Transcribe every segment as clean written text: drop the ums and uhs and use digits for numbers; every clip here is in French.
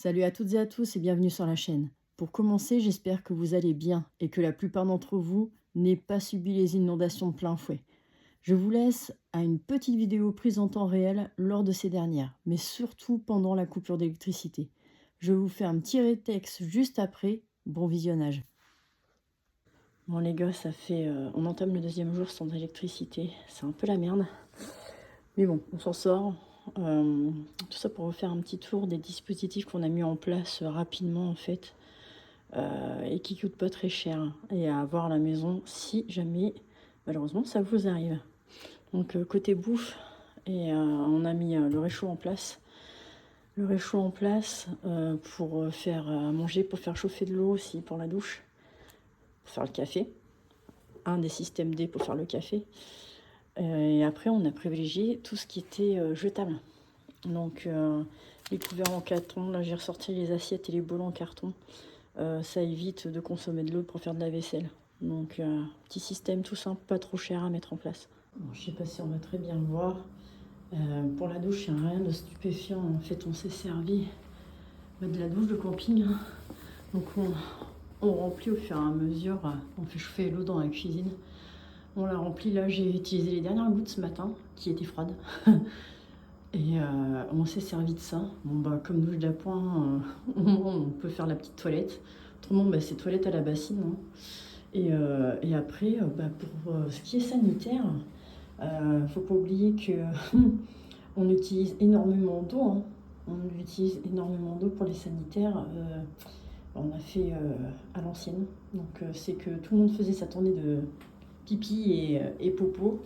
Salut à toutes et à tous et bienvenue sur la chaîne. Pour commencer, j'espère que vous allez bien et que la plupart d'entre vous n'aient pas subi les inondations de plein fouet. Je vous laisse à une petite vidéo prise en temps réel lors de ces dernières, mais surtout pendant la coupure d'électricité. Je vous fais un petit rétexte juste après. Bon visionnage. Bon les gars, on entame le deuxième jour sans électricité. C'est un peu la merde. Mais bon, on s'en sort. Tout ça pour vous faire un petit tour des dispositifs qu'on a mis en place rapidement en fait. Et qui coûte pas très cher et à avoir à la maison si jamais malheureusement ça vous arrive. Donc côté bouffe, on a mis le réchaud en place. Le réchaud en place pour faire à manger, pour faire chauffer de l'eau aussi pour la douche, pour faire le café. Un des systèmes D pour faire le café. Et après on a privilégié tout ce qui était jetable. Donc les couverts en carton, là j'ai ressorti les assiettes et les bols en carton. Ça évite de consommer de l'eau pour faire de la vaisselle. Donc, petit système tout simple, pas trop cher à mettre en place. Bon, je sais pas si on va très bien le voir. Pour la douche, il n'y a rien de stupéfiant. En fait, on s'est servi de la douche de camping. Donc, on remplit au fur et à mesure. On fait chauffer l'eau dans la cuisine. On la remplit. Là, j'ai utilisé les dernières gouttes ce matin, qui étaient froides. Et on s'est servi de ça. Bon, bah, comme douche d'appoint, on peut faire la petite toilette. Autrement, bah, c'est toilette à la bassine. Hein. Et après, bah, pour ce qui est sanitaire, faut pas oublier que on utilise énormément d'eau. Hein. On utilise énormément d'eau pour les sanitaires. On a fait à l'ancienne. Donc, c'est que tout le monde faisait sa tournée de pipi et popo.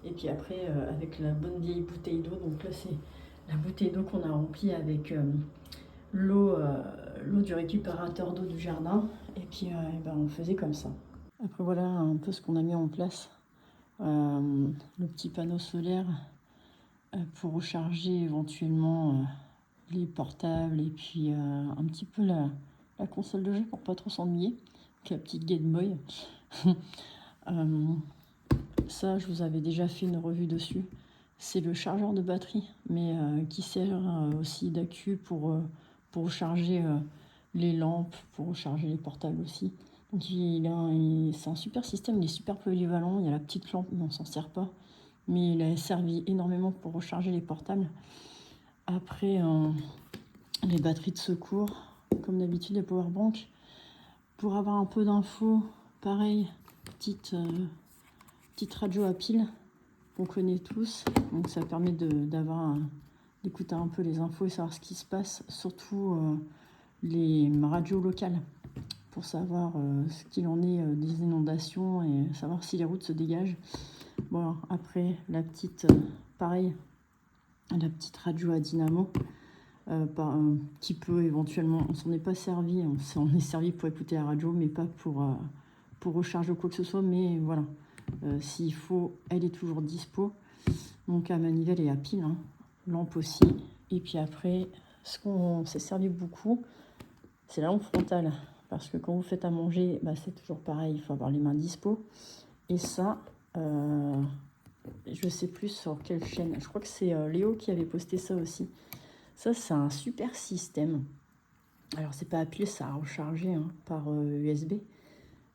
Et puis après, avec la bonne vieille bouteille d'eau. Donc là, c'est la bouteille d'eau qu'on a remplie avec l'eau du récupérateur d'eau du jardin. Et puis, ben, on faisait comme ça. Après, voilà un peu ce qu'on a mis en place. Le petit panneau solaire pour recharger éventuellement les portables et puis un petit peu la console de jeu pour pas trop s'ennuyer. Avec la petite Game Boy. Ça, je vous avais déjà fait une revue dessus. C'est le chargeur de batterie, mais qui sert aussi d'accu pour recharger les lampes, pour recharger les portables aussi. Donc c'est un super système, il est super polyvalent. Il y a la petite lampe, mais on s'en sert pas. Mais il a servi énormément pour recharger les portables. Après, les batteries de secours, comme d'habitude, les powerbanks. Pour avoir un peu d'infos, pareil, petite radio à pile qu'on connaît tous. Donc ça permet d'écouter un peu les infos et savoir ce qui se passe, surtout les radios locales, pour savoir ce qu'il en est des inondations et savoir si les routes se dégagent. Bon, après, pareil, la petite radio à dynamo, par un petit peu éventuellement, on s'en est pas servi, on s'en est servi pour écouter la radio, mais pas pour recharger ou quoi que ce soit, mais voilà, s'il faut, elle est toujours dispo. Donc à manivelle et à pile, hein. Lampe aussi. Et puis après, ce qu'on s'est servi beaucoup, c'est la lampe frontale. Parce que quand vous faites à manger, bah, c'est toujours pareil, il faut avoir les mains dispo. Et ça, je sais plus sur quelle chaîne. Je crois que c'est Léo qui avait posté ça aussi. Ça, c'est un super système. Alors, c'est pas à pile, ça a rechargé hein, par USB.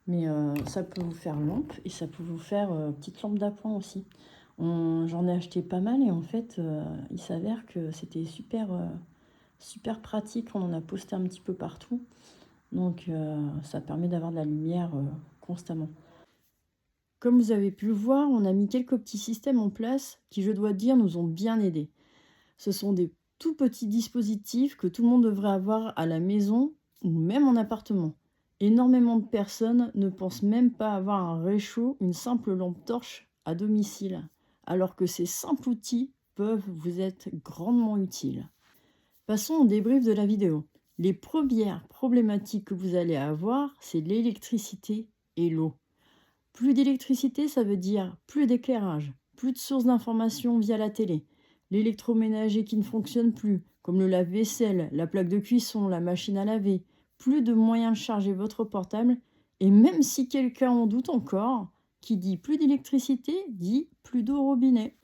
Mais ça peut vous faire lampe et ça peut vous faire petite lampe d'appoint aussi. J'en ai acheté pas mal et en fait, il s'avère que c'était super pratique. On en a posté un petit peu partout. Donc, ça permet d'avoir de la lumière constamment. Comme vous avez pu le voir, on a mis quelques petits systèmes en place qui, je dois dire, nous ont bien aidés. Ce sont des tout petits dispositifs que tout le monde devrait avoir à la maison ou même en appartement. Énormément de personnes ne pensent même pas avoir un réchaud, une simple lampe torche à domicile, alors que ces simples outils peuvent vous être grandement utiles. Passons au débrief de la vidéo. Les premières problématiques que vous allez avoir, c'est l'électricité et l'eau. Plus d'électricité, ça veut dire plus d'éclairage, plus de sources d'information via la télé, l'électroménager qui ne fonctionne plus, comme le lave-vaisselle, la plaque de cuisson, la machine à laver, plus de moyens de charger votre portable, et même si quelqu'un en doute encore, qui dit plus d'électricité, dit plus d'eau au robinet.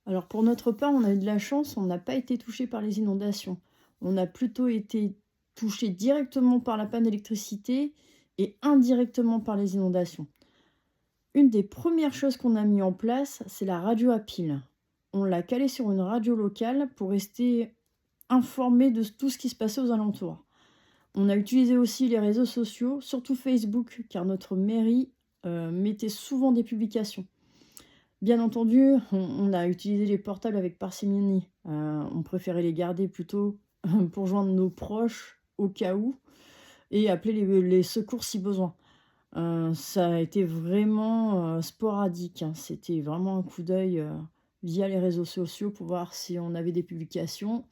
Alors pour notre part, on a eu de la chance, on n'a pas été touché par les inondations. On a plutôt été touchés directement par la panne d'électricité et indirectement par les inondations. Une des premières choses qu'on a mis en place, c'est la radio à pile. On l'a calée sur une radio locale pour rester informé de tout ce qui se passait aux alentours. On a utilisé aussi les réseaux sociaux, surtout Facebook, car notre mairie mettait souvent des publications. Bien entendu, on a utilisé les portables avec parcimonie. On préférait les garder plutôt pour joindre nos proches au cas où et appeler les secours si besoin. Ça a été vraiment sporadique, hein. C'était vraiment un coup d'œil via les réseaux sociaux pour voir si on avait des publications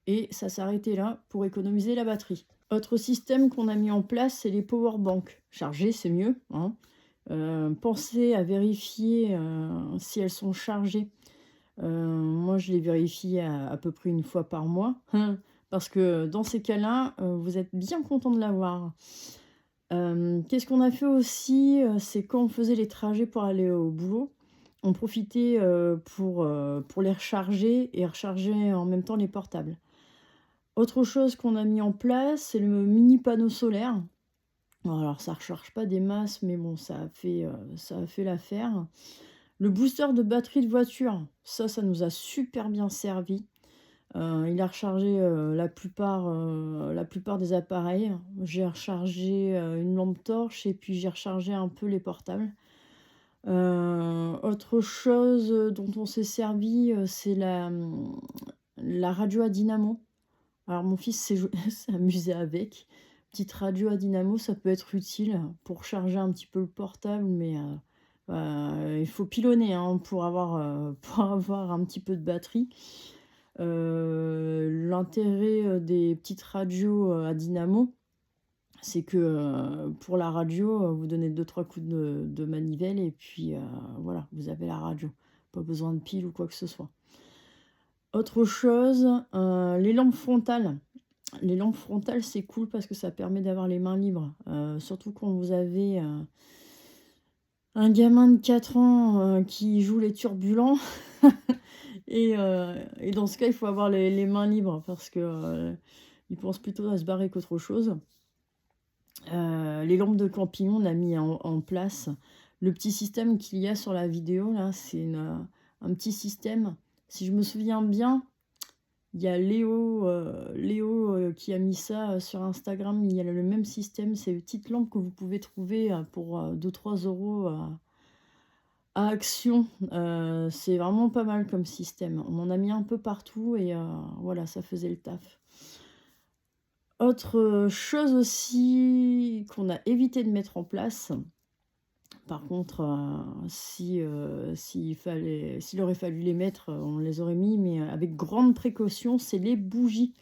et ça s'arrêtait là pour économiser la batterie. Autre système qu'on a mis en place, c'est les powerbanks. Charger, c'est mieux, hein. Pensez à vérifier si elles sont chargées. Moi, je les vérifie à peu près une fois par mois, parce que dans ces cas-là, vous êtes bien content de l'avoir. Qu'est-ce qu'on a fait aussi, c'est quand on faisait les trajets pour aller au boulot, on profitait, pour les recharger et recharger en même temps les portables. Autre chose qu'on a mis en place, c'est le mini panneau solaire. Bon alors ça recharge pas des masses, mais bon ça a fait l'affaire. Le booster de batterie de voiture, ça nous a super bien servi. Il a rechargé, la plupart des appareils. J'ai rechargé, une lampe torche et puis j'ai rechargé un peu les portables. Autre chose, dont on s'est servi, c'est la radio à dynamo. Alors mon fils s'est amusé avec. Petite radio à dynamo, ça peut être utile pour charger un petit peu le portable, mais il faut pilonner, hein, pour avoir, pour avoir un petit peu de batterie. L'intérêt, des petites radios, à dynamo, c'est que, pour la radio, vous donnez 2-3 coups de manivelle et puis, voilà, vous avez la radio. Pas besoin de pile ou quoi que ce soit. Autre chose, les lampes frontales. Les lampes frontales, c'est cool parce que ça permet d'avoir les mains libres, surtout quand vous avez, un gamin de 4 ans, qui joue les turbulents et dans ce cas, il faut avoir les mains libres parce que, il pense plutôt à se barrer qu'autre chose. Les lampes de camping, on a mis en place le petit système qu'il y a sur la vidéo là, c'est un petit système. Si je me souviens bien, il y a Léo, qui a mis ça, sur Instagram. Il y a le même système, c'est une petite lampe que vous pouvez trouver, pour, 2-3 € à Action. C'est vraiment pas mal comme système. On en a mis un peu partout et voilà, ça faisait le taf. Autre chose aussi qu'on a évité de mettre en place, par contre, s'il aurait fallu les mettre, on les aurait mis, mais avec grande précaution, c'est les bougies.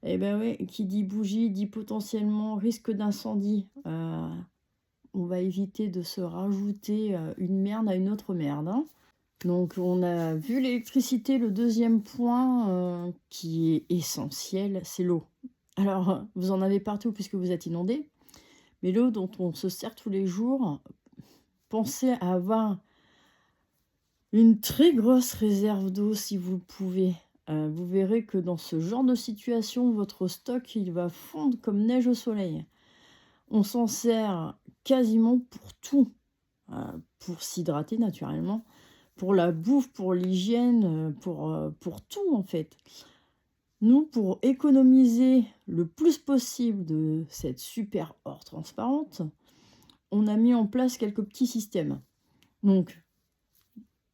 Et ben ouais, qui dit bougie dit potentiellement risque d'incendie. On va éviter de se rajouter une merde à une autre merde, hein. Donc on a vu l'électricité, le deuxième point qui est essentiel, c'est l'eau. Alors, vous en avez partout puisque vous êtes inondés, mais l'eau dont on se sert tous les jours, pensez à avoir une très grosse réserve d'eau si vous le pouvez. Vous verrez que dans ce genre de situation, votre stock, il va fondre comme neige au soleil. On s'en sert quasiment pour tout. Pour s'hydrater naturellement, pour la bouffe, pour l'hygiène, pour tout en fait. Nous, pour économiser le plus possible de cette super or transparente, on a mis en place quelques petits systèmes. Donc,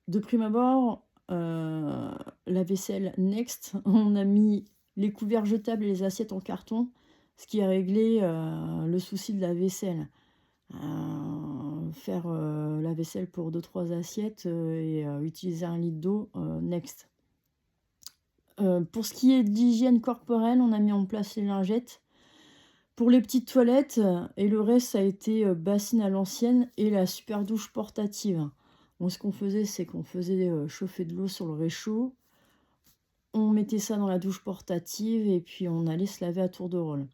de prime abord, la vaisselle Next, on a mis les couverts jetables et les assiettes en carton, ce qui a réglé le souci de la vaisselle. Faire la vaisselle pour 2-3 assiettes et utiliser 1 litre d'eau, Next. Pour ce qui est de l'hygiène corporelle, on a mis en place les lingettes. Pour les petites toilettes, et le reste, ça a été bassine à l'ancienne et la super douche portative. Donc, ce qu'on faisait, c'est qu'on faisait chauffer de l'eau sur le réchaud. On mettait ça dans la douche portative et puis on allait se laver à tour de rôle.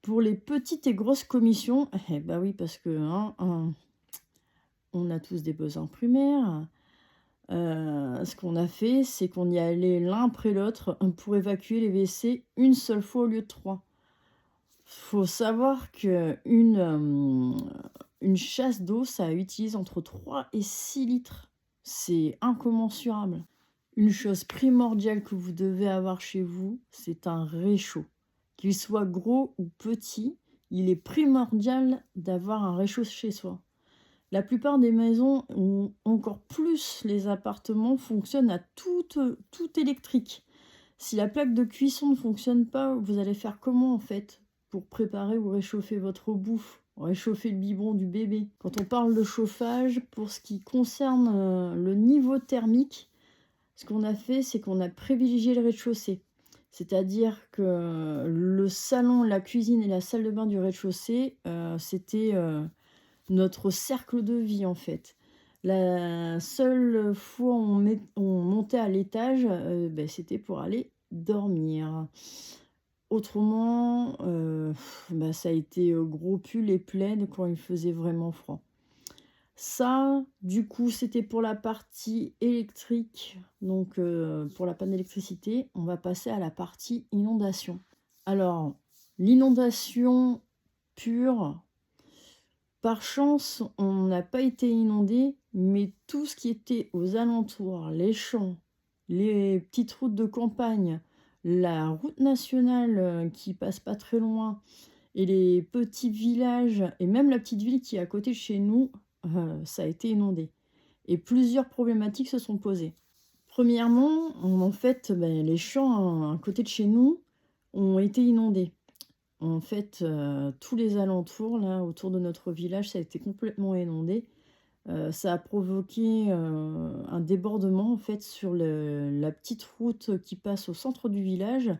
Pour les petites et grosses commissions, bah oui, parce que on a tous des besoins primaires. Ce qu'on a fait, c'est qu'on y allait l'un après l'autre pour évacuer les WC une seule fois au lieu de 3. Faut savoir une chasse d'eau, ça utilise entre 3 et 6 litres. C'est incommensurable. Une chose primordiale que vous devez avoir chez vous, c'est un réchaud. Qu'il soit gros ou petit, il est primordial d'avoir un réchaud chez soi. La plupart des maisons, ou encore plus les appartements, fonctionnent à tout électrique. Si la plaque de cuisson ne fonctionne pas, vous allez faire comment en fait pour préparer ou réchauffer votre bouffe, réchauffer le biberon du bébé? Quand on parle de chauffage, pour ce qui concerne le niveau thermique, ce qu'on a fait, c'est qu'on a privilégié le rez-de-chaussée. C'est-à-dire que le salon, la cuisine et la salle de bain du rez-de-chaussée, c'était notre cercle de vie en fait. La seule fois où on montait à l'étage, c'était pour aller dormir. Autrement, ça a été gros pull et plaid quand il faisait vraiment froid. Ça, du coup, c'était pour la partie électrique, donc pour la panne d'électricité. On va passer à la partie inondation. Alors, l'inondation pure, par chance, on n'a pas été inondé, mais tout ce qui était aux alentours, les champs, les petites routes de campagne, la route nationale qui passe pas très loin, et les petits villages, et même la petite ville qui est à côté de chez nous, ça a été inondé. Et plusieurs problématiques se sont posées. Premièrement, en fait, les champs à côté de chez nous ont été inondés. En fait, tous les alentours, là, autour de notre village, ça a été complètement inondé. Ça a provoqué un débordement, en fait, sur la petite route qui passe au centre du village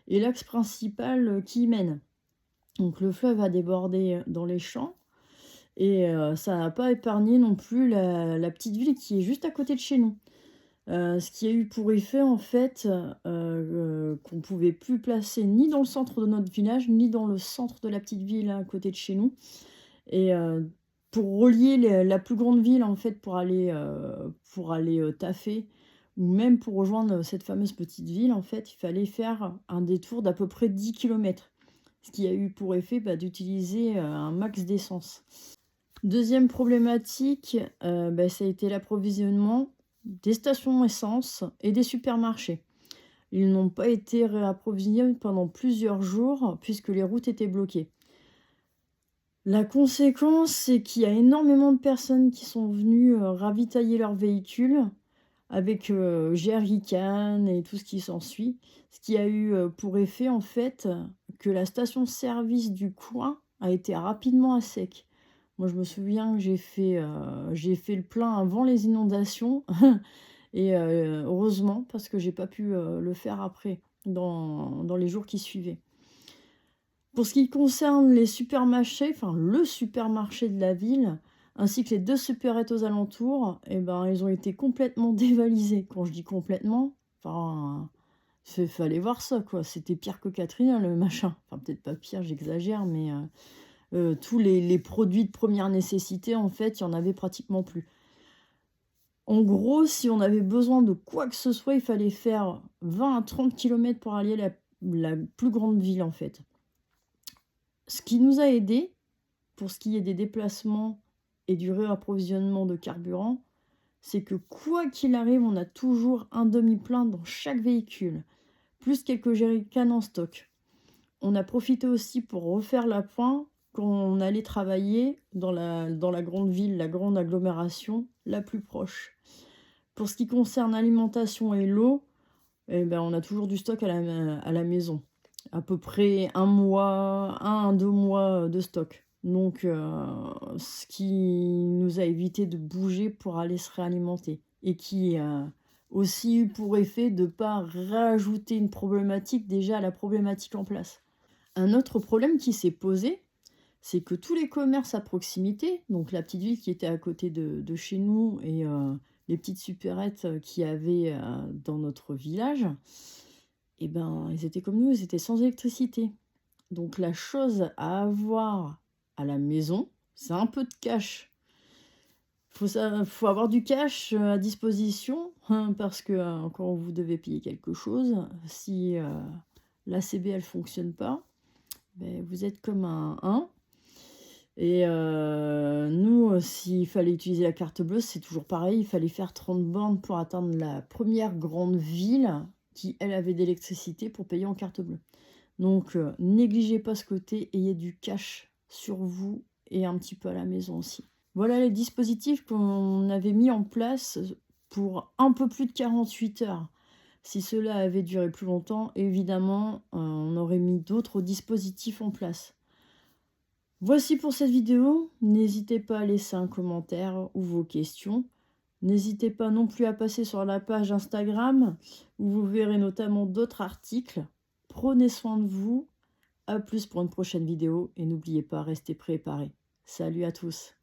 et l'axe principal qui y mène. Donc le fleuve a débordé dans les champs et ça n'a pas épargné non plus la petite ville qui est juste à côté de chez nous. Ce qui a eu pour effet, en fait, qu'on ne pouvait plus placer ni dans le centre de notre village, ni dans le centre de la petite ville à côté de chez nous. Et pour relier la plus grande ville, en fait, pour aller taffer, ou même pour rejoindre cette fameuse petite ville, en fait, il fallait faire un détour d'à peu près 10 kilomètres. Ce qui a eu pour effet d'utiliser un max d'essence. Deuxième problématique, ça a été l'approvisionnement des stations essence et des supermarchés. Ils n'ont pas été réapprovisionnés pendant plusieurs jours puisque les routes étaient bloquées. La conséquence, c'est qu'il y a énormément de personnes qui sont venues ravitailler leurs véhicules avec jerrycan et tout ce qui s'ensuit. Ce qui a eu pour effet, en fait, que la station-service du coin a été rapidement à sec. Moi, je me souviens que j'ai fait le plein avant les inondations. Et heureusement, parce que j'ai pas pu le faire après, dans les jours qui suivaient. Pour ce qui concerne les supermarchés, enfin le supermarché de la ville, ainsi que les 2 supérettes aux alentours, ils ont été complètement dévalisés. Quand je dis complètement, fallait voir ça, quoi. C'était pire que Katrina, le machin. Enfin, peut-être pas pire, j'exagère, mais tous les produits de première nécessité, en fait, il y en avait pratiquement plus. En gros, si on avait besoin de quoi que ce soit, il fallait faire 20 à 30 km pour aller à la plus grande ville, en fait. Ce qui nous a aidés, pour ce qui est des déplacements et du réapprovisionnement de carburant, c'est que quoi qu'il arrive, on a toujours un demi-plein dans chaque véhicule, plus quelques jerrycans en stock. On a profité aussi pour refaire l'appoint quand on allait travailler dans la grande ville, la grande agglomération la plus proche. Pour ce qui concerne l'alimentation et l'eau, on a toujours du stock à la maison. À peu près 1 mois, 1 à 2 mois de stock. Donc, ce qui nous a évité de bouger pour aller se réalimenter. Et qui a aussi eu pour effet de ne pas rajouter une problématique déjà à la problématique en place. Un autre problème qui s'est posé, c'est que tous les commerces à proximité, donc la petite ville qui était à côté de chez nous et les petites supérettes qu'il y avait dans notre village, ils étaient comme nous, ils étaient sans électricité. Donc la chose à avoir à la maison, c'est un peu de cash. Faut avoir du cash à disposition, parce que quand vous devez payer quelque chose, si l'ACB elle fonctionne pas, ben, vous êtes comme un 1. Et nous, s'il fallait utiliser la carte bleue, c'est toujours pareil, il fallait faire 30 bornes pour atteindre la première grande ville qui, elle, avait d'électricité pour payer en carte bleue. Donc négligez pas ce côté, ayez du cash sur vous et un petit peu à la maison aussi. Voilà les dispositifs qu'on avait mis en place pour un peu plus de 48 heures. Si cela avait duré plus longtemps, évidemment, on aurait mis d'autres dispositifs en place. Voici pour cette vidéo. N'hésitez pas à laisser un commentaire ou vos questions. N'hésitez pas non plus à passer sur la page Instagram où vous verrez notamment d'autres articles. Prenez soin de vous. À plus pour une prochaine vidéo et n'oubliez pas, restez préparés. Salut à tous.